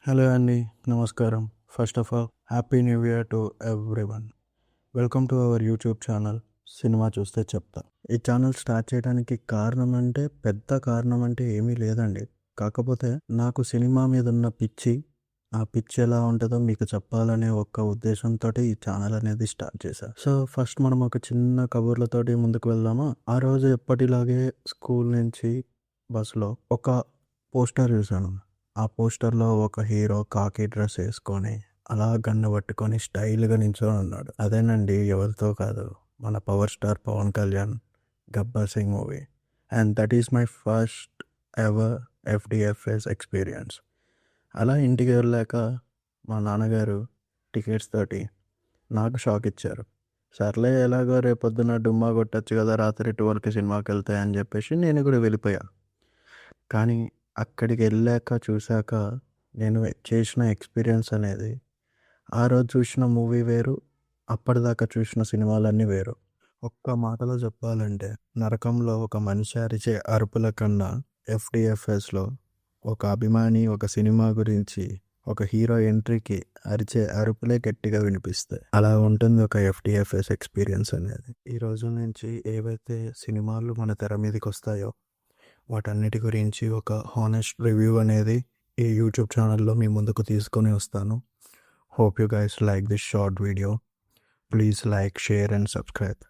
Hello అండి, నమస్కారం. First of all happy new year to everyone. Welcome to our YouTube channel cinema చూస్తే చెప్తా. ఈ ఛానల్ స్టార్ట్ చేయడానికి పెద్ద కారణం అంటే ఏమీ లేదండి. కాకపోతే నాకు సినిమా మీద ఉన్న పిచ్చి, ఆ పిచ్చి ఎలా ఉంటుందో మీకు చెప్పాలనే ఒక్క ఉద్దేశంతో ఈ ఛానల్ అనేది స్టార్ట్ చేశాను. సో ఫస్ట్ మనం ఒక చిన్న కబుర్లతోటి ముందుకు వెళ్దామా. ఆ రోజు ఎప్పటిలాగే స్కూల్ నుంచి బస్సులో ఒక పోస్టర్ చూశాను. ఆ పోస్టర్లో ఒక హీరో కాకి డ్రెస్ వేసుకొని అలా గన్ను పట్టుకొని స్టైల్గా నించొని ఉన్నాడు. అదేనండి, ఎవరితో కాదు, మన power star Pawan Kalyan, Gabbar Singh movie. And that is my first ever FDFS experience. అలా ఇంటికి వెళ్ళాక మా నాన్నగారు టికెట్స్ తోటి నాకు షాక్ ఇచ్చారు. సర్లే, ఎలాగో రేపొద్దున డుమ్మా కొట్టచ్చు కదా, రాత్రి 12కి సినిమాకి వెళ్తాయని చెప్పేసి నేను కూడా వెళ్ళిపోయా. కానీ అక్కడికి వెళ్ళాక చూశాక నేను చేసిన ఎక్స్పీరియన్స్ అనేది, ఆ రోజు చూసిన మూవీ వేరు, అప్పటిదాకా చూసిన సినిమాలన్నీ వేరు. ఒక్క మాటలో చెప్పాలంటే, నరకంలో ఒక మనిషి అరిచే అరుపుల కన్నా ఎఫ్డిఎఫ్ఎస్లో ఒక అభిమాని ఒక సినిమా గురించి ఒక హీరో ఎంట్రీకి అరిచే అరుపులే గట్టిగా వినిపిస్తాయి. అలా ఉంటుంది ఒక ఎఫ్డిఎఫ్ఎస్ ఎక్స్పీరియన్స్ అనేది. ఈ రోజు నుంచి ఏవైతే సినిమాలు మన తెర మీదకి వస్తాయో వాటన్నిటి గురించి ఒక హానెస్ట్ రివ్యూ అనేది ఈ యూట్యూబ్ ఛానల్లో మీ ముందుకు తీసుకొని వస్తాను. Hope you guys like this short video. Please like, share and subscribe.